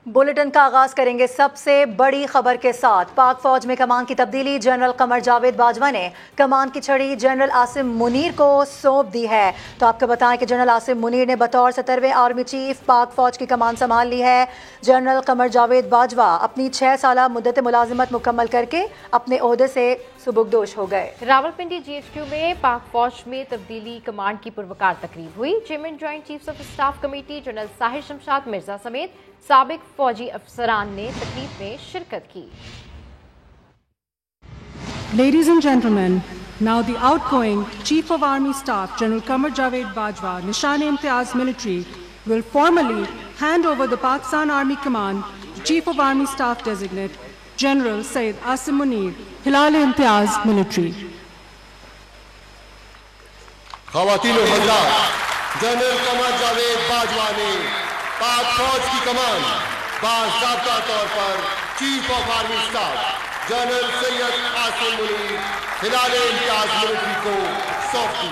Bulletin का आगाज करेंगे सबसे बड़ी खबर के साथ। पाक फौज में कमान की तब्दीली। जनरल कमर जावेद बाजवा ने कमान की छड़ी जनरल आसिम मुनीर को सौंप दी है। तो आपको बताएं कि जनरल आसिम मुनीर ने बतौर 17वें आर्मी चीफ पाक फौज की कमान संभाल ली है। जनरल कमर जावेद बाजवा अपनी 6 साला मुद्दत मुलाजिमत मुकम्मल करके अपने ओहदे से सुबुकदोश हो गए। रावलपिंडी GHQ में पाक फौज में तब्दीली कमांड की पुरवकार तकरीब हुई। Chairman joint chiefs of staff committee general Sahir Shamshad Mirza समेत साबिक फौजी अफसरान ने तकरीब में शिरकत की। Ladies and gentlemen, now the outgoing Chief of Army Staff, General Qamar Javed Bajwa, Nishan-e-Imtiaz Military, will formally hand over the Pakistan Army Command to Chief of Army Staff Designate, General Syed Asim Munir, Hilal-e-Imtiaz Military. ख़वातीन और हज़रात, general Qamar Javed Bajwa ने पाक फौज की कमान बाज़ाब्ता तौर पर chief of army staff general Syed Asim Munir Hilal-e-Imtiaz military को सौंप दी।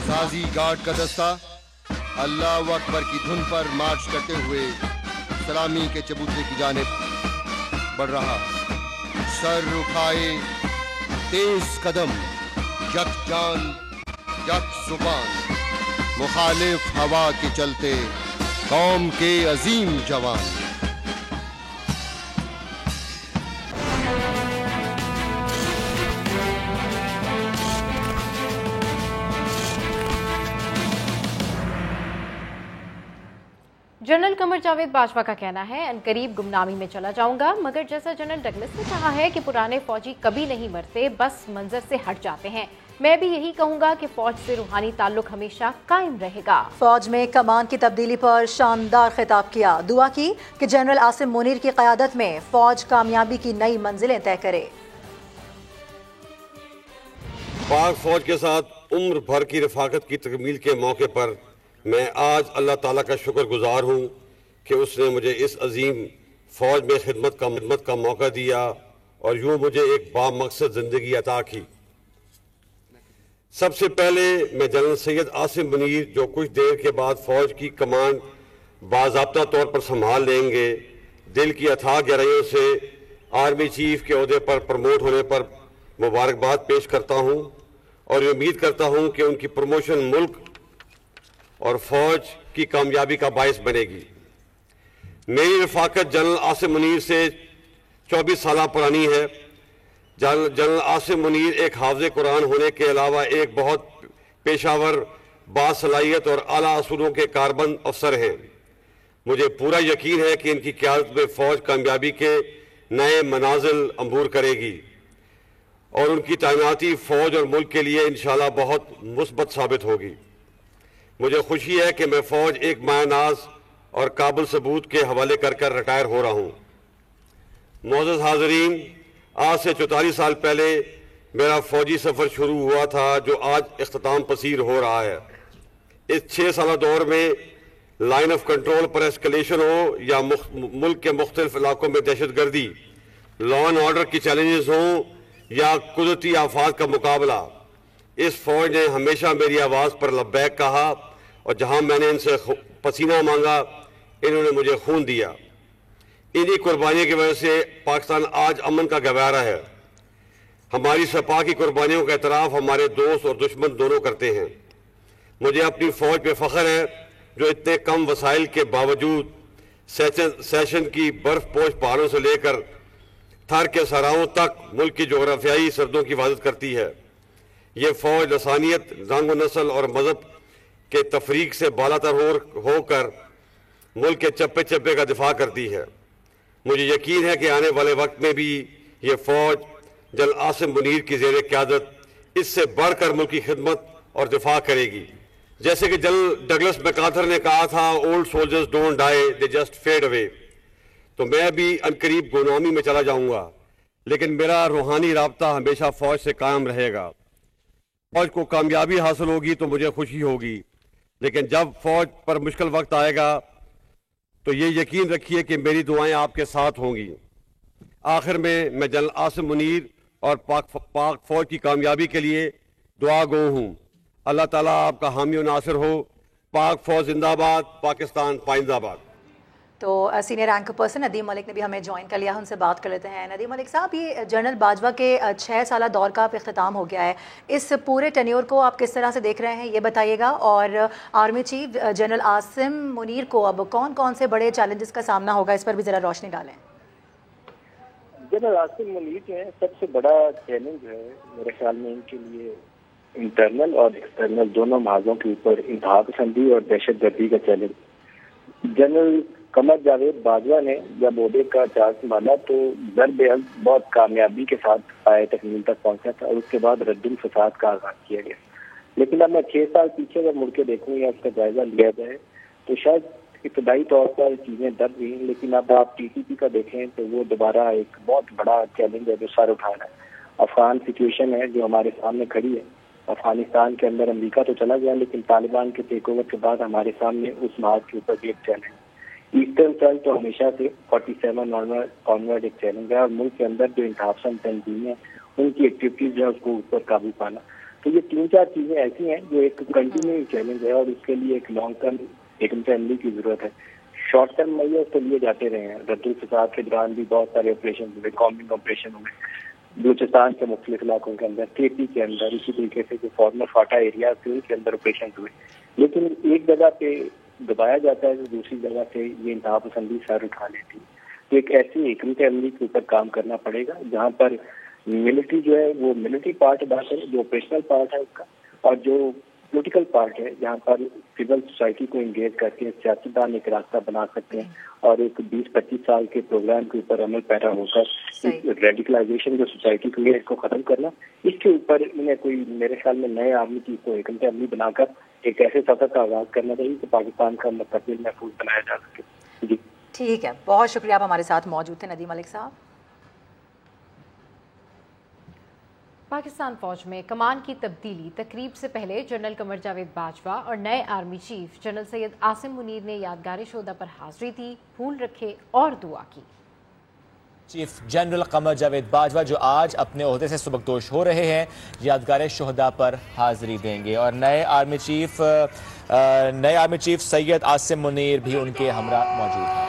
साजी गार्ड का दस्ता अल्लाह अकबर की धुन पर मार्च करते हुए सलामी के चबूतरे की जानिब बढ़ रहा। सर उठाए, तेज कदम, यकजान यक जुबान, मुखालिफ हवा के चलते कौम के अजीम जवान। जनरल कमर जावेद बाजवा का कहना है, अनकरीब गुमनामी में चला जाऊंगा, मगर जैसा जनरल डगलस ने कहा है कि पुराने फौजी कभी नहीं मरते, बस मंजर से हट जाते हैं। मैं भी यही कहूंगा कि फौज से रूहानी ताल्लुक हमेशा कायम रहेगा। फौज में कमान की तब्दीली पर शानदार खिताब किया। दुआ की कि जनरल आसिम मुनीर की क़यादत में फौज कामयाबी की नई मंजिलें तय करे। पाक फौज के साथ उम्र भर की रफाकत की तकमील के मौके पर मैं आज अल्लाह ताला का शुक्रगुजार हूँ कि उसने मुझे इस अजीम फौज में खिदमत का मौका दिया और यूँ मुझे एक बामकसद ज़िंदगी अता की। सबसे पहले मैं जनरल सैयद आसिम मुनीर, जो कुछ देर के बाद फौज की कमान बाज़ाब्ता तौर पर संभाल लेंगे, दिल की अथाह गहराइयों से आर्मी चीफ के ओहदे पर प्रमोट होने पर मुबारकबाद पेश करता हूँ और उम्मीद करता हूँ कि उनकी प्रमोशन मुल्क और फौज की कामयाबी का बायस बनेगी। मेरी रफाकत जनरल आसिम मुनीर से 24 साल पुरानी है। जनरल आसिम मुनीर एक हाफ़िज़ कुरान होने के अलावा एक बहुत पेशावर, बासलाहियत और आला असूलों के कारबंद अफसर हैं। मुझे पूरा यकीन है कि इनकी क़यादत में फ़ौज कामयाबी के नए मनाजिल अंबूर करेगी और उनकी तैनाती फ़ौज और मुल्क के लिए इंशाअल्लाह बहुत मुस्बत साबित होगी। मुझे खुशी है कि मैं फ़ौज एक मायनाज और काबिल सबूत के हवाले कर रिटायर हो रहा हूँ। मोअज़्ज़ज़ हाज़रीन, आज से 44 साल पहले मेरा फ़ौजी सफ़र शुरू हुआ था जो आज इख्तिताम पसीर हो रहा है। इस 6 साल दौर में लाइन ऑफ कंट्रोल पर एस्केलेशन हो या मुल्क के मुख्तलिफ इलाकों में दहशतगर्दी, लॉ एंड ऑर्डर की चैलेंजेस हों या कुदरती आफात का मुकाबला, इस फौज ने हमेशा मेरी आवाज़ पर लब्बैक कहा और जहां मैंने इनसे पसीना मांगा, इन्होंने मुझे खून दिया। इन्हीं कुर्बानियों की वजह से पाकिस्तान आज अमन का गवारा है। हमारी सपा की कुर्बानियों का एतराफ़ हमारे दोस्त और दुश्मन दोनों करते हैं। मुझे अपनी फ़ौज पे फ़ख्र है जो इतने कम वसाइल के बावजूद सेशन की बर्फ़पोश पहाड़ों से लेकर थर के सराहों तक मुल्क की जोग्राफियाई सरहदों की हिफाजत करती है। ये फ़ौज लसानियत, रंग व नस्ल और मज़हब के तफरीक से बालातर होकर मुल्क के चप्पे चप्पे का दिफा करती है। मुझे यकीन है कि आने वाले वक्त में भी ये फ़ौज जनरल आसिम मुनीर की ज़ेर क़यादत इससे बढ़कर मुल्क की खिदमत और दिफा करेगी। जैसे कि जनरल डगलस मैकार्थर ने कहा था, old soldiers don't die, they just fade away. तो मैं भी अनकरीब गुलामी में चला जाऊंगा, लेकिन मेरा रूहानी राब्ता हमेशा फ़ौज से कायम रहेगा। फ़ौज को कामयाबी हासिल होगी तो मुझे खुशी होगी, लेकिन जब फ़ौज पर मुश्किल वक्त आएगा तो ये यकीन रखिए कि मेरी दुआएं आपके साथ होंगी। आखिर में मैं जनरल आसिम मुनीर और पाक फ़ौज की कामयाबी के लिए दुआ गो हूँ। अल्लाह ताला आपका हामी और नासिर हो। पाक फौज जिंदाबाद, पाकिस्तान पाइंदाबाद। तो senior anchor person Nadeem Malik ने भी हमें ज्वाइन कर लिया, उनसे बात कर लेते हैं। नदीम मलिक साहब, ये जनरल बाजवा के 6 साला दौर का अब इख्तिताम हो गया है, इस पूरे टेन्योर को आप किस तरह से देख रहे हैं ये बताइएगा, और army chief general Asim Munir को अब कौन कौन से बड़े चैलेंजेस का सामना होगा, इस पर भी ज़रा रोशनी डालें। जनरल आसिम मुनीर जो है सबसे बड़ा चैलेंज है मेरे ख्याल में इनके लिए, इंटरनल और एक्सटर्नल दोनों महाजों के ऊपर इंतहा पसंदी और दहशत गर्दी का चैलेंज। जनरल कमर जावेद बाजवा ने जब ओहदे का चार्ज संभाला तो दरबेहद बहुत कामयाबी के साथ पाए तकमील तक पहुंचा था और उसके बाद रद्दुल फसाद का आगाज किया गया। लेकिन अब मैं 6 साल पीछे अगर मुड़ के देखूँ या उसका जायजा लिया जाए तो शायद इब्तदाई तौर पर चीजें दब गई, लेकिन अब आप TTP का देखें तो वो दोबारा एक बहुत बड़ा चैलेंज है जो सर उठा रहा है। अफगान सिचुएशन है जो हमारे सामने खड़ी है। अफगानिस्तान के अंदर अमेरिका तो चला गया, लेकिन तालिबान के टेक ओवर के बाद हमारे सामने उस महाज के ऊपर भी एक चैलेंज। ईस्टर्न फ्रंट तो हमेशा से 47 ऑनवर्ड एक चैलेंज है और मुल्क के अंदर जो इंतहापसंद तंजीमें हैं उनकी एक्टिविटीज है उसको ऊपर काबू पाना। तो ये 3-4 चीजें ऐसी हैं जो एक कंटिन्यू चैलेंज है और उसके लिए एक लॉन्ग टर्म एक फैमिली की जरूरत है। शॉर्ट टर्म मेजर्स तो लिए जाते रहे हैं। रद्दुल फसाद के दौरान भी बहुत सारे ऑपरेशन हुए, कॉम्बिंग ऑपरेशन हुए बलूचिस्तान के मुख्तलिफ इलाकों के अंदर, KP के अंदर, इसी तरीके से जो फॉर्मर फाटा एरिया थे उनके अंदर ऑपरेशन हुए। लेकिन एक जगह पे दबाया जाता है तो दूसरी जगह से ये इंतहा पसंदी सर उठा लेती है। तो एक ऐसी एकम फैमिली के ऊपर काम करना पड़ेगा जहाँ पर मिलिट्री जो है वो मिलिट्री पार्ट अदा करे, जो ऑपरेशनल पार्ट है उसका, और जो पॉलिटिकल पार्ट है जहाँ पर सिविल सोसाइटी को इंगेज करके सियासतदान एक रास्ता बना सकते हैं और एक 20-25 साल के प्रोग्राम के ऊपर अमल पैरा होकर रेडिकलाइजेशन जो सोसाइटी की है इसको खत्म करना। इसके ऊपर इन्हें कोई मेरे ख्याल में नए आर्मी चीफ को एक फैमिली बनाकर एक ऐसे सफर का आगाज करना चाहिए कि पाकिस्तान का मुस्तकबिल महफूज बनाया जा सके। जी ठीक है, बहुत शुक्रिया, आप हमारे साथ मौजूद थे नदीम मलिक साहब। पाकिस्तान फौज में कमान की तब्दीली तकरीब से पहले जनरल कमर जावेद बाजवा और नए army chief general Syed Asim Munir ने यादगार शोहदा पर हाजिरी दी, फूल रखे और दुआ की। चीफ जनरल कमर जावेद बाजवा जो आज अपने ओहदे से सुबकदोश हो रहे हैं, यादगार शोहदा पर हाजिरी देंगे और नए आर्मी चीफ सैयद आसिम मुनीर भी उनके हमरा मौजूद हैं।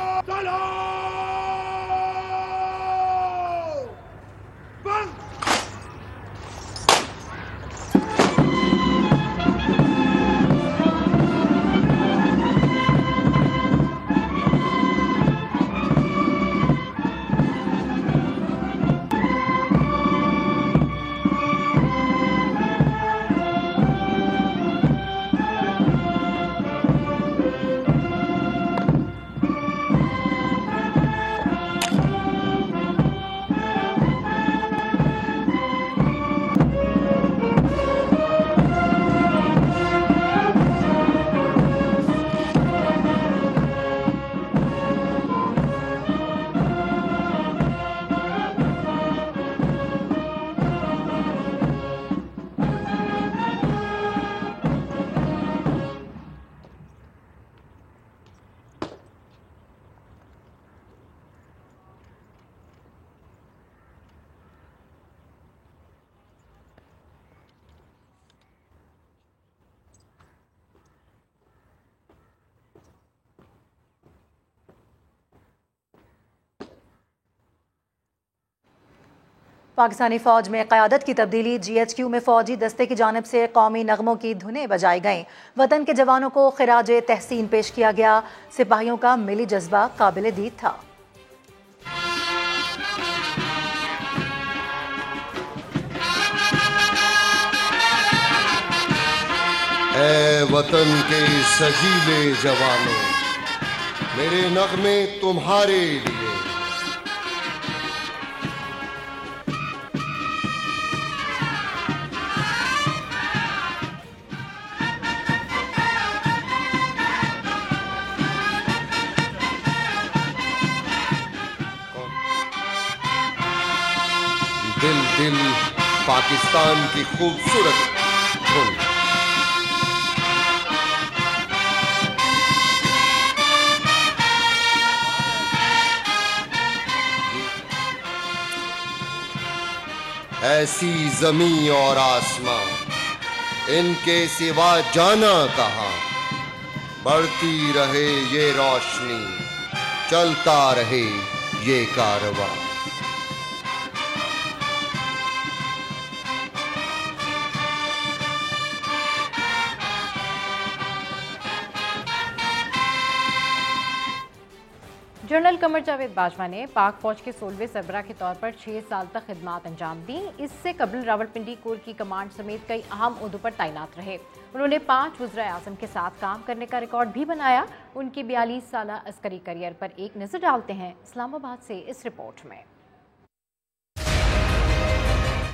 पाकिस्तानी फौज में क़यादत की तब्दीली, GHQ में फौजी दस्ते की जानिब से कौमी नगमों की धुनें बजाई गईं। वतन के जवानों को खिराज तहसीन पेश किया गया। सिपाहियों का मिली जज्बा काबिल दीद था। ऐ वतन के सजीले जवानों, मेरे नगमे तुम्हारे लिए। दिल दिल पाकिस्तान की खूबसूरत धुन। ऐसी जमीन और आसमां, इनके सिवा जाना कहाँ। बढ़ती रहे ये रोशनी, चलता रहे ये कारवां। जनरल कमर जावेद बाजवा ने पाक फौज के 16वें सरबराह के तौर पर 6 साल तक खिदमात अंजाम दी। इससे कबल रावलपिंडी कोर की कमांड समेत कई अहम ओहदों पर तैनात रहे। उन्होंने 5 वज़ीर आज़म के साथ काम करने का रिकॉर्ड भी बनाया। उनके 42 साल अस्करी करियर पर एक नज़र डालते हैं इस्लामाबाद से इस रिपोर्ट में।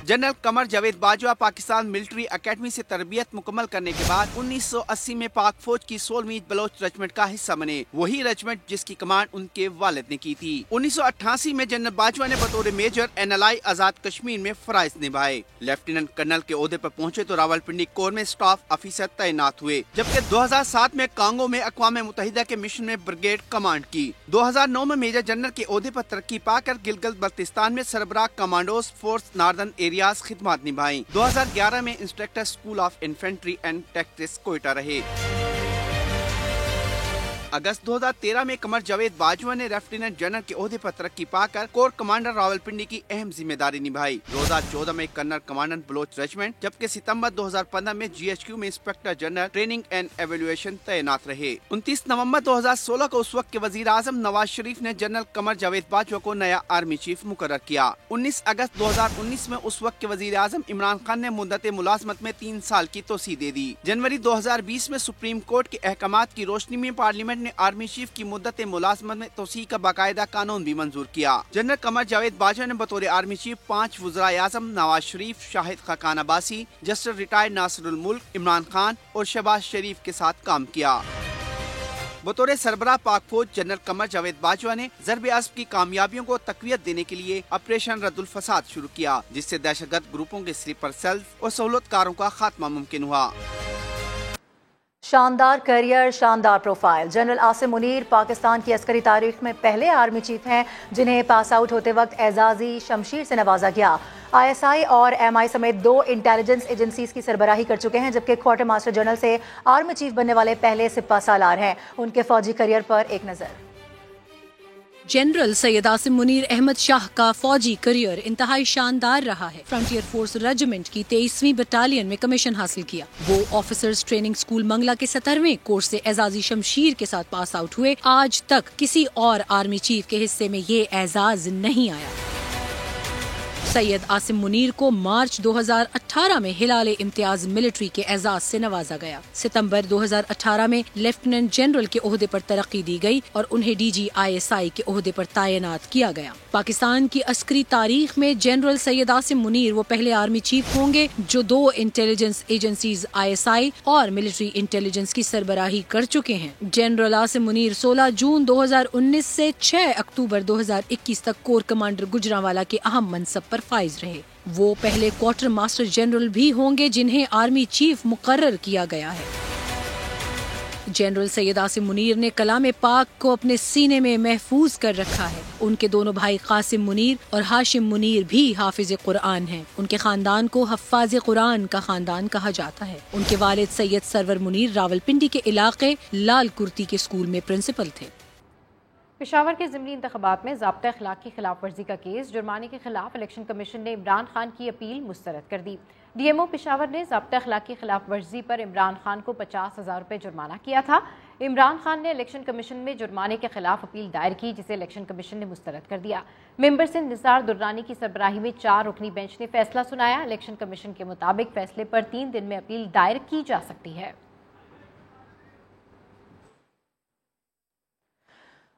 General Qamar Javed Bajwa Pakistan military academy से तरबियत मुकम्मल करने के बाद 1980 में पाक फौज की 16वीं बलोच रेजिमेंट का हिस्सा बने। वही रेजिमेंट जिसकी कमांड उनके वालिद ने की थी। 1988 में जनरल बाजवा ने बतौर मेजर NLI आजाद कश्मीर में फराइज निभाए। लेफ्टिनेंट कर्नल के ओहदे पर पहुंचे तो रावलपिंडी कोर में स्टाफ ऑफिसर तैनात हुए, जबकि 2007 में कांगो में अक़वाम मुत्तहिदा के मिशन में ब्रिगेड कमांड की। 2009 में मेजर जनरल के ओहदे पर तरक्की पाकर गिलगित बल्तिस्तान में सरबराह कमांडोज फोर्स नार्दर्न एरियाज खिदमत निभाई। 2011 में instructor school of infantry and tactics Quetta रहे। अगस्त 2013 में कमर जावेद बाजवा ने लेफ्टिनेंट जनरल के ओहदे पर तरक्की पाकर कोर कमांडर रावलपिंडी की अहम जिम्मेदारी निभाई। 2014 में कर्नल कमांडेंट बलोच रेजिमेंट, जबकि सितंबर 2015 में GHQ में inspector general training and evaluation तैनात रहे। 29 नवंबर 2016 को उस वक्त के वजीर आजम नवाज शरीफ ने जनरल कमर जावेद बाजवा को नया आर्मी चीफ मुकर्रर किया। 19 अगस्त 2019 में उस वक्त के वजीर आजम इमरान खान ने मुद्दत मुलाजमत में 3 साल की तोसी दे दी। जनवरी 2020 में सुप्रीम कोर्ट के अहकामात की रोशनी में पार्लियामेंट ने आर्मी चीफ की मुद्दत मुलाजमत में तोसी का बाकायदा कानून भी मंजूर किया। जनरल कमर जावेद बाजवा ने बतौर आर्मी चीफ 5 वज़ीर आज़म नवाज शरीफ, शाहिद खाकान अब्बासी, जस्टिस रिटायर्ड नासिरुल मुल्क, इमरान खान और शहबाज शरीफ के साथ काम किया। बतौर सरबराह पाक फौज जनरल कमर जावेद बाजवा ने ज़रब अज़्म की कामयाबियों को तक़वियत देने के लिए ऑपरेशन रद्दुल फसाद शुरू किया, जिससे दहशतगर्द ग्रुपों के स्लीपर सेल्स और सहूलतकारों का खात्मा मुमकिन हुआ। शानदार करियर, शानदार प्रोफाइल। जनरल आसिम मुनीर पाकिस्तान की अस्करी तारीख में पहले आर्मी चीफ हैं जिन्हें पास आउट होते वक्त एजाजी शमशीर से नवाजा गया। ISI और MI समेत 2 इंटेलिजेंस एजेंसीज की सरबराही कर चुके हैं, जबकि क्वार्टर मास्टर जनरल से आर्मी चीफ बनने वाले पहले सिपा सालार हैं। उनके फौजी करियर पर एक नज़र। जनरल सैयद आसिम मुनीर अहमद शाह का फौजी करियर इंतहाई शानदार रहा है। फ्रंटियर फोर्स रेजिमेंट की 23वीं बटालियन में कमीशन हासिल किया। वो ऑफिसर्स ट्रेनिंग स्कूल मंगला के 17वें कोर्स से एजाजी शमशीर के साथ पास आउट हुए। आज तक किसी और आर्मी चीफ के हिस्से में ये एजाज नहीं आया। सैयद आसिम मुनीर को मार्च 2018 में हिलाल इम्तियाज मिलिट्री के एजाज से नवाजा गया। सितंबर 2018 में लेफ्टिनेंट जनरल के ओहदे पर तरक्की दी गई और उन्हें DG ISI के ओहदे पर तैनात किया गया। पाकिस्तान की अस्करी तारीख में जनरल सैयद आसिम मुनीर वो पहले आर्मी चीफ होंगे जो 2 इंटेलिजेंस एजेंसीज ISI और मिलिट्री इंटेलिजेंस की सरबराही कर चुके हैं। जनरल आसिम मुनीर 16 जून 2019 से 6 अक्टूबर 2021 तक कोर कमांडर गुजरांवाला के अहम मनसब पर फाइज रहे। वो पहले क्वार्टर मास्टर जनरल भी होंगे जिन्हें आर्मी चीफ मुकर्रर किया गया है। जनरल सैयद आसिम मुनीर ने कलाम पाक को अपने सीने में महफूज कर रखा है। उनके दोनों भाई कासिम मुनीर और हाशिम मुनीर भी हाफिज कुरान हैं। उनके खानदान को हफ्फाज कुरान का खानदान कहा जाता है। उनके वालिद सैयद सरवर मुनीर रावलपिंडी के इलाके लाल कुर्ती के स्कूल में प्रिंसिपल थे। पेशावर के ज़िमनी इंतख़ाबात में ज़ाब्ता अखलाक की खिलाफ वर्जी का केस, जुर्माने के खिलाफ इलेक्शन कमीशन ने इमरान खान की अपील मुस्तरद कर दी। DMO पेशावर ने ज़ाब्ता अखलाक की खिलाफ वर्जी पर इमरान खान को 50,000 रुपये जुर्माना किया था। इमरान खान ने इलेक्शन कमीशन में जुर्माने के खिलाफ अपील दायर की, जिसे इलेक्शन कमीशन ने मुस्तरद कर दिया। मेंबर सिंध निसार दुर्रानी की सरबराही में 4 रुकनी बेंच ने फैसला सुनाया। इलेक्शन कमीशन के मुताबिक फैसले पर 3 दिन में अपील दायर की जा सकती है।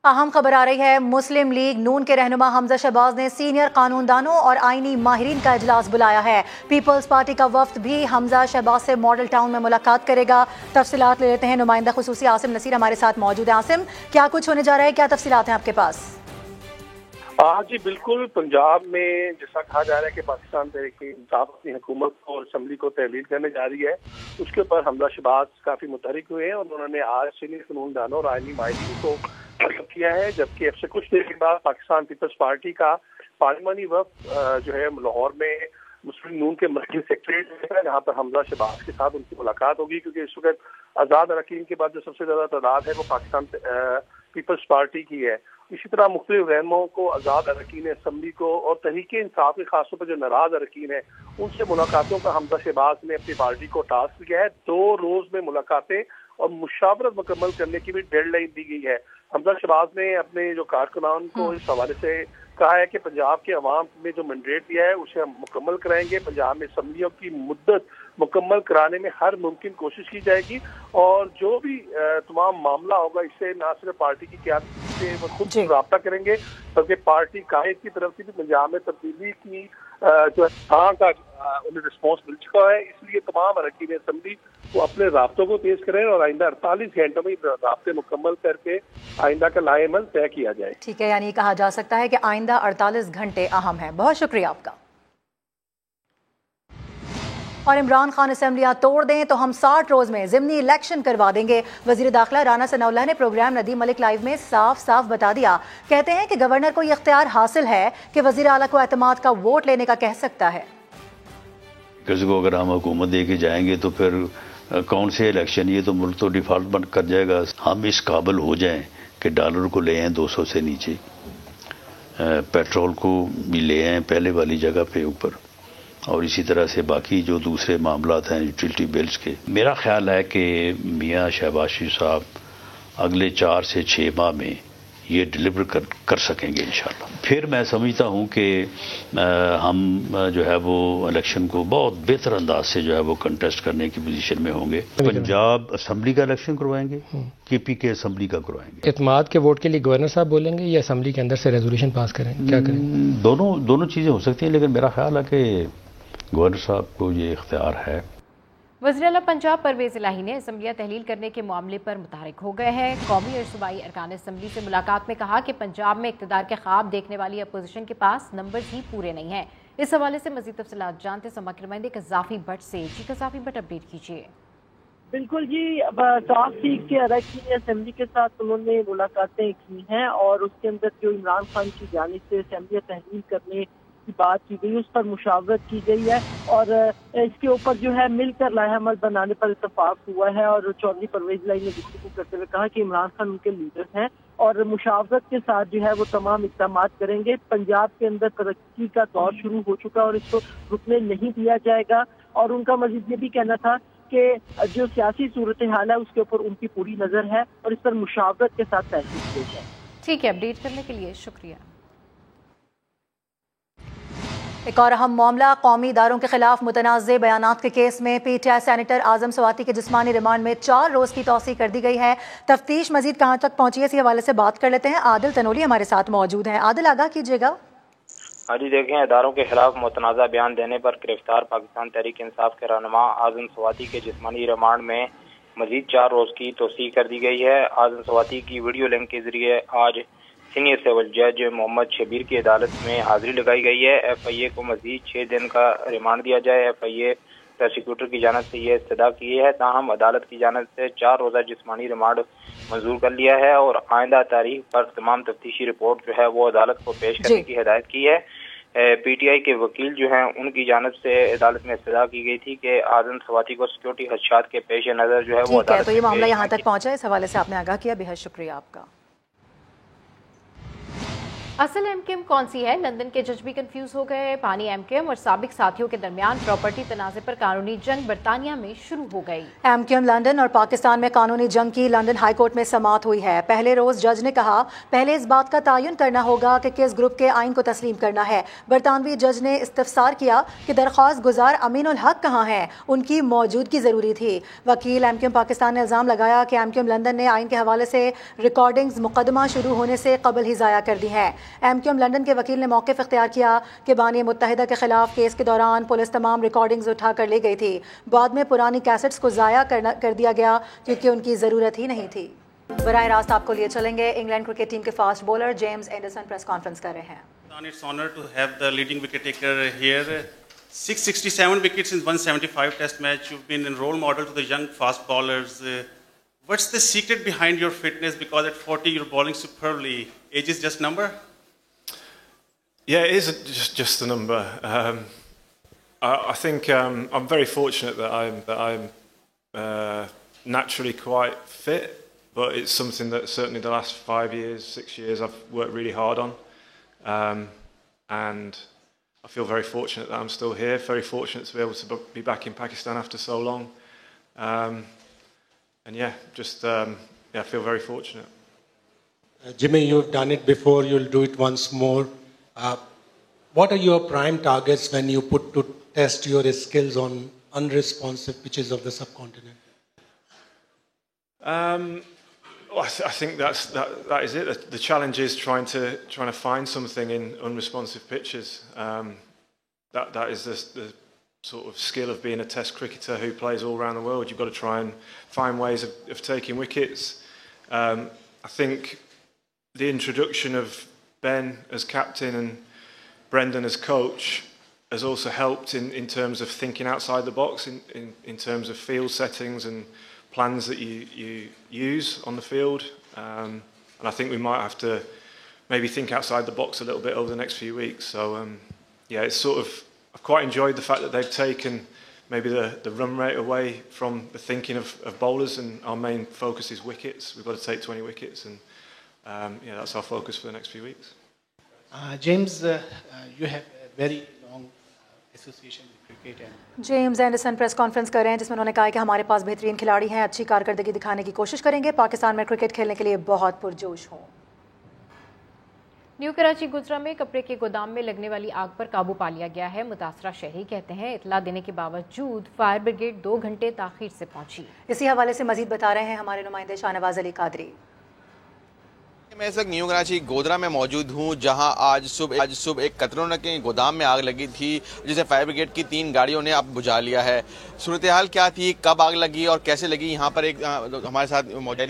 अहम खबर आ रही है। मुस्लिम लीग नून के रहनुमा हमजा शहबाज ने सीनियर कानूनदानों और आईनी माहिरीन का इजलास बुलाया है। पीपल्स पार्टी का वफ्द भी हमजा शहबाज से मॉडल टाउन में मुलाकात करेगा। तफसीलात ले लेते हैं। नुमाइंदा खुसूसी आसिम नसीर हमारे साथ मौजूद है। आसिम, क्या कुछ होने जा रहा है, क्या तफसीलात हैं आपके पास? जी बिल्कुल, पंजाब में जैसा कहा जा रहा है कि पाकिस्तान तहरीक-ए-इंसाफ अपनी हुकूमत को और असम्बली को तहलील करने जा रही है, उसके ऊपर हमजा शहबाज काफी मुतहरिक हुए हैं और उन्होंने आज सीनियर कानूनदानों और आईनी माहिरीन को तलब किया है। जबकि अब से कुछ देर के बाद पाकिस्तान पीपल्स पार्टी का पार्लिमानी वफ्द जो है लाहौर में मुस्लिम नून के मर्कजी सेक्रेटरी है, जहाँ पर हमजा शहबाज के साथ उनकी मुलाकात होगी, क्योंकि इस वक्त आज़ाद अरकान के बाद जो सबसे ज़्यादा तादाद है वो पाकिस्तान पीपल्स पार्टी की है। इसी तरह मुख्तलिफ रहनुमाओं को, आज़ाद अरकान असम्बली को और तहरीक इंसाफ के खासतौर पर जो नाराज अरकान है उनसे मुलाकातों का हमजा शहबाज ने अपनी पार्टी को टास्क दिया है। 2 रोज में मुलाकातें और मुशावरत मुकम्मल करने की भी डेडलाइन दी गई है। हमजा शहबाज ने अपने जो कारकुनान को इस हवाले से कहा है कि पंजाब के अवाम में जो मैंडेट दिया है उसे हम मुकम्मल कराएंगे। पंजाब में असम्बलियों की मुद्दत मुकम्मल कराने में हर मुमकिन कोशिश की जाएगी और जो भी तमाम मामला होगा इससे न सिर्फ पार्टी की क़यादत से वो खुद रब्ता करेंगे बल्कि पार्टी कायद की तरफ से भी पंजाब में तब्दीली की जो का उन्हें रिस्पॉन्स मिल चुका है। इसलिए तमाम अरकान असम्बली को अपने राब्तों को तेज करें और आइंदा 48 घंटों में राब्ते मुकम्मल करके आइंदा का लाएमल तय किया जाए। ठीक है, यानी कहा जा सकता है कि आइंदा 48 घंटे अहम है। बहुत शुक्रिया आपका। और इमरान खान असेंबलियां तोड़ दें तो हम 60 रोज में ज़िमनी इलेक्शन करवा देंगे। वजीर दाखिला राना सनाउल्लाह ने प्रोग्राम नदीम मलिक लाइव में साफ साफ बता दिया। कहते हैं कि गवर्नर को यह इख्तियार हासिल है कि वजीर आला को एतमाद का वोट लेने का कह सकता है। किसी को अगर हम हुकूमत दे के जाएंगे तो फिर कौन से इलेक्शन, ये तो मुल्क तो डिफॉल्ट बंद कर जाएगा। हम इस काबिल हो जाएं कि डॉलर को ले आएँ 200 से नीचे, पेट्रोल को भी ले आएँ पहले वाली जगह पे ऊपर, और इसी तरह से बाकी जो दूसरे मामलात हैं यूटिलिटी बिल्स के। मेरा ख्याल है कि मियाँ शहबाज शरीफ साहब अगले 4 से 6 माह में ये डिलीवर कर सकेंगे इंशाल्लाह। फिर मैं समझता हूँ कि हम जो है वो इलेक्शन को बहुत बेहतर अंदाज से जो है वो कंटेस्ट करने की पोजीशन में होंगे। पंजाब असम्बली का इलेक्शन करवाएंगे कि पीके असम्बली का करवाएंगे। एतमाद के वोट के लिए गवर्नर साहब बोलेंगे या असम्बली के अंदर से रेजोल्यूशन पास करेंगे, क्या करें? दोनों चीज़ें हो सकती हैं, लेकिन मेरा ख्याल है कि गवर्नर साहब को ये इख्तियार है। वज़ीर-ए-आला पंजाब परवेज़ इलाही ने असम्बलियाँ तहलील करने के मामले पर मुतहरिक हो गए हैं। कौमी और सूबाई अरकान असम्बली से मुलाकात में कहा कि पंजाब में इक़्तिदार के ख्वाब देखने वाली अपोजिशन के पास नंबर्स ही पूरे नहीं हैं। इस हवाले से मज़ीद तफसीलात जानते समाअत नुमाइंदे कज़ाफ़ी भट्ट से। जी कज़ाफ़ी भट्ट, अपडेट कीजिए। बिल्कुल जी, साफ सीख के अरकान असम्बली के साथ उन्होंने मुलाकातें की हैं और उसके अंदर जो इमरान खान की जानिब से असम्बलियाँ तहलील करने की बात की गई उस पर मुशावरत की गई है और इसके ऊपर जो है मिलकर लाहेअमल बनाने पर इत्तफाक हुआ है। और चौधरी परवेज़ इलाही ने गुफ्तगू करते हुए कहा कि इमरान खान उनके लीडर हैं और मुशावरत के साथ जो है वो तमाम इक़दाम करेंगे। पंजाब के अंदर तरक्की का दौर शुरू हो चुका है और इसको रुकने नहीं दिया जाएगा। और उनका मजीद ये भी कहना था कि जो सियासी सूरत हाल है उसके ऊपर उनकी पूरी नज़र है और इस पर मुशावरत के साथ तहसील की जाए। ठीक है, अपडेट करने के लिए शुक्रिया। एक और अहम मामला, कौमी इदारों के खिलाफ मुतनाज़ बयानात के केस में पीटीआई सैनेटर आजम स्वाति के जिस्मानी रिमांड में 4 रोज़ की तौसीह कर दी गई है। तफ्तीश मजीद कहाँ तक पहुंची है, इसी हवाले से बात कर लेते हैं। आदिल तनोली हमारे साथ मौजूद हैं। आदिल, आगाह कीजिएगा। हाँ जी, देखें, इदारों के खिलाफ मुतनाज़ा बयान देने पर गिरफ्तार पाकिस्तान तहरीक इंसाफ के रहनुमा आजम स्वाति के जिस्मानी रिमांड में मजीद 4 रोज़ की तौसीह कर दी गई है। आजम स्वाति की वीडियो लिंक के जरिए आज सीनियर सिविल जज मोहम्मद शबीर की अदालत में हाजिरी लगाई गई है। FIA को मजीद 6 दिन का रिमांड दिया जाए। FIA प्रोसिक्यूटर की जानिब से ये इस्तदा की है, ताहम अदालत की जानिब से 4 रोज़ा जिस्मानी रिमांड मंजूर कर लिया है और आइंदा तारीख पर तमाम तफ्तीशी रिपोर्ट जो है वो अदालत को पेश करने की हिदायत की है। PTI के वकील जो हैं उनकी जानिब से अदालत में इस्तदा की गई थी कि आजम स्वाति को सिक्योरिटी खदशात के पेश नज़र जो है वो अदालत। तो ये मामला यहाँ तक पहुँचा, इस हवाले से आपने आगाह किया, बेहद शुक्रिया आपका। असल MKM कौन सी है? लंदन के जज भी कंफ्यूज हो गए। पानी MKM और साबिक साथियों के दरमियान प्रॉपर्टी तनाज़े पर कानूनी जंग बरतानिया में शुरू हो गई। MKM लंदन और पाकिस्तान में कानूनी जंग की लंदन हाई कोर्ट में समाअत हुई है। पहले रोज जज ने कहा पहले इस बात का तयन करना होगा कि किस ग्रुप के आइन को तस्लीम करना है। बरतानवी जज ने इस्तफसार किया कि दरख्वास्त गुजार अमीन उल हक कहाँ हैं, उनकी मौजूदगी जरूरी थी। वकील MKM पाकिस्तान ने इल्जाम लगाया कि MKM लंदन ने आइन के हवाले से रिकॉर्डिंग्स मुकदमा शुरू होने से कबल ही ज़ाया कर दी हैं। MKM लंदन के वकील ने मौक़िफ़ इख्तियार किया कि बानी मुत्तहिदा के खिलाफ केस के दौरान पुलिस तमाम रिकॉर्डिंग्स उठा कर ले गई थी। बाद में पुरानी कैसेट्स को ज़ाया कर दिया गया क्योंकि उनकी ज़रूरत ही नहीं थी। बराह रास्त आपको लिए चलेंगे, इंग्लैंड क्रिकेट टीम के fast bowler James Anderson press conference कर रहे हैं। It's an honor to have the leading wicket taker here. 667 wickets in 175 test match. You've been a role model to the young fast bowlers. What's the secret behind your fitness? Because at 40 you're bowling superbly. Age is just number? Yeah, it is just a number. I think I'm very fortunate that I'm naturally quite fit, but it's something that certainly the last 5 years, 6 years, I've worked really hard on, and I feel very fortunate that I'm still here. Very fortunate to be able to be back in Pakistan after so long, and yeah, just I feel very fortunate. Jimmy, you've done it before. You'll do it once more. What are your prime targets when you put to test your skills on unresponsive pitches of the subcontinent? I think that is it. The challenge is trying to find something in unresponsive pitches. That is the sort of skill of being a Test cricketer who plays all around the world. You've got to try and find ways of taking wickets. I think the introduction of Ben as captain and Brendan as coach has also helped in terms of thinking outside the box, in terms of field settings and plans that you use on the field. And I think we might have to maybe think outside the box a little bit over the next few weeks. So yeah, it's sort of, I've quite enjoyed the fact that they've taken maybe the run rate away from the thinking of bowlers, and our main focus is wickets. We've got to take 20 wickets, and yeah, that's our focus for the next few weeks. James, you have a very long association with cricket. James Anderson press conference कर रहे हैं जिसमें उन्होंने कहा कि हमारे पास बेहतरीन खिलाड़ी हैं, अच्छी कारकर्दगी दिखाने की कोशिश करेंगे, पाकिस्तान में क्रिकेट खेलने के लिए बहुत पुरजोश हों। न्यू कराची गुजरा में कपड़े के गोदाम में लगने वाली आग पर काबू पा लिया गया है। मुतासरा शहरी कहते हैं इतला देने के बावजूद फायर ब्रिगेड 2 घंटे ताखीर से पहुंची। इसी हवाले से मजीद बता रहे हैं हमारे नुमाइंदे शाहनवाज अली कादरी। मैं इस वक्त न्यू कराची गोदरा में मौजूद हूँ, जहां आज सुबह एक कतरौना के गोदाम में आग लगी थी, जिसे फायर ब्रिगेड की 3 गाड़ियों ने अब बुझा लिया है। सूरत हाल क्या थी, कब आग लगी और कैसे लगी? यहाँ पर एक हमारे साथ मौजूद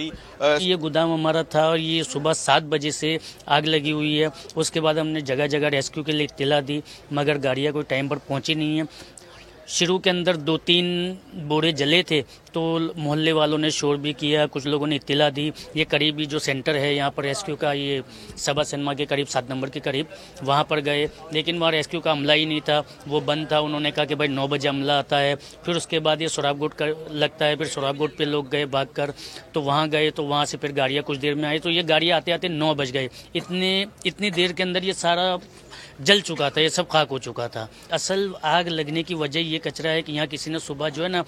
ये गोदाम हमारा था और ये सुबह 7 बजे से आग लगी हुई है। उसके बाद हमने जगह जगह रेस्क्यू के लिए इत्तला दी, मगर गाड़ियाँ कोई टाइम पर पहुँची नहीं है। शुरू के अंदर 2-3 बोरे जले थे तो मोहल्ले वालों ने शोर भी किया, कुछ लोगों ने इत्तला दी। ये करीबी जो सेंटर है यहाँ पर रेस्क्यू का, ये सबा सिनेमा के करीब 7 नंबर के करीब, वहाँ पर गए, लेकिन वहाँ रेस्क्यू का अमला ही नहीं था, वो बंद था। उन्होंने कहा कि भाई 9 बजे अमला आता है। फिर उसके बाद ये सुराबगोट का लगता है, फिर सुराबगोट पे लोग गए भाग कर, तो वहाँ गए, तो वहाँ से फिर गाड़ियाँ कुछ देर में आई, तो ये गाड़ियाँ आते आते 9 बज गए। इतनी देर के अंदर ये सारा जल चुका था, ये सब खाक हो चुका था। असल आग लगने की वजह ये कचरा है कि यहाँ किसी ने सुबह जो है ना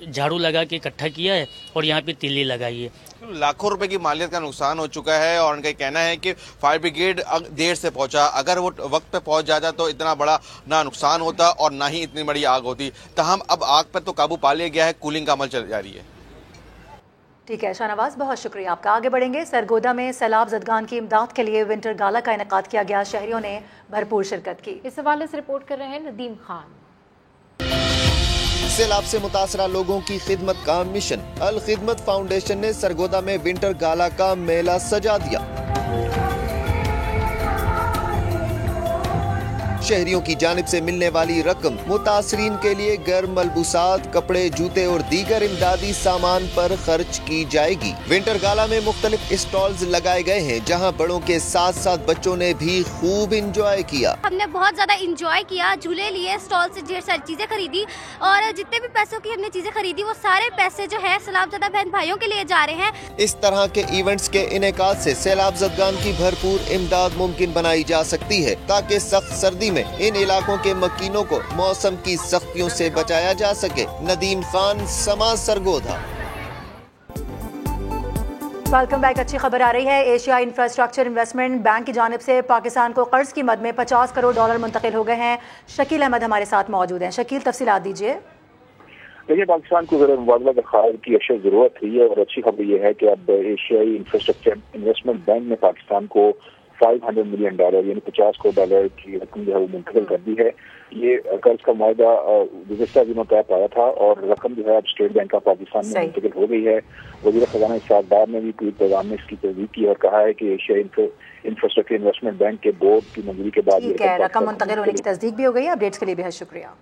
झाड़ू लगा के इकट्ठा किया है और यहाँ पे तिल्ली लगाई है। लाखों रुपए की मालियत का नुकसान हो चुका है और उनका कहना है कि फायर ब्रिगेड देर से पहुंचा, अगर वो वक्त पे पहुंच जाता तो इतना बड़ा ना नुकसान होता और ना ही इतनी बड़ी आग होती। तहम अब आग पर तो काबू पा लिया गया है, कूलिंग का अमल चल जारी है। ठीक है शाहनवाज, बहुत शुक्रिया आपका। आगे बढ़ेंगे। सरगोदा में सैलाब ज़दगान की इमदाद के लिए विंटर गाला का इनेकाद किया गया, शहरियों ने भरपूर शिरकत की। इस हवाले से रिपोर्ट कर रहे हैं नदीम खान। सैलाब से मुतासरा लोगों की खिदमत का मिशन, अल खिदमत फाउंडेशन ने सरगोदा में विंटर गाला का मेला सजा दिया। शहरियों की जानिब से मिलने वाली रकम मुतासरीन के लिए गर्म मलबूसात, कपड़े, जूते और दीगर इमदादी सामान पर खर्च की जाएगी। विंटर गाला में मुख्तलिफ स्टॉल्स लगाए गए हैं, जहां बड़ों के साथ साथ बच्चों ने भी खूब इंजॉय किया। हमने बहुत ज्यादा इंजॉय किया, झूले लिए, स्टॉल से ढेर सारी चीजें खरीदी और जितने भी पैसों की हमने चीजें खरीदी वो सारे पैसे जो है सैलाबज़दा बहन भाइयों के लिए जा रहे हैं। इस तरह के इवेंट्स के इनेकाद से सैलाब ज़दगान की भरपूर इमदाद मुमकिन बनाई जा सकती है, ताकि सख्त सर्दी में इन इलाकों के मकीनों को मौसम की सख्तियों से बचाया जा सके। नदीम खान, समा, सरगोदा। Welcome back. अच्छी खबर आ रही है। एशिया इंफ्रास्ट्रक्चर इन्वेस्टमेंट बैंक की जानिब से पाकिस्तान को कर्ज की मद में $50 करोड़ मुंतकिल हो गए हैं। शकील अहमद हमारे साथ मौजूद हैं। शकील, तफसीलात दीजिए। देखिए, पाकिस्तान को ज़रा मुबादला ख़ार की अशद ज़रूरत थी और अच्छी खबर यह है कि अब एशियाई इंफ्रास्ट्रक्चर इन्वेस्टमेंट बैंक ने पाकिस्तान को $500 मिलियन यानी $50 करोड़ की रकम जो है वो मुंतकिल कर दी है। ये कर्ज का मुआहदा गुज़िश्ता दिनों तय पाया था और रकम जो है अब स्टेट बैंक ऑफ पाकिस्तान में मुंतकिल हो गई है। वज़ीर ख़ज़ाना इस्हाक़ डार ने भी ट्वीट पैगाम में इसकी तस्दीक की और कहा है कि एशिया इंफ्रास्ट्रक्चर इन्वेस्टमेंट बैंक के बोर्ड की मंजूरी के बाद रकम मुंतकिल होने की तस्दीक भी हो गई है। अपडेट्स के लिए बेहद शुक्रिया।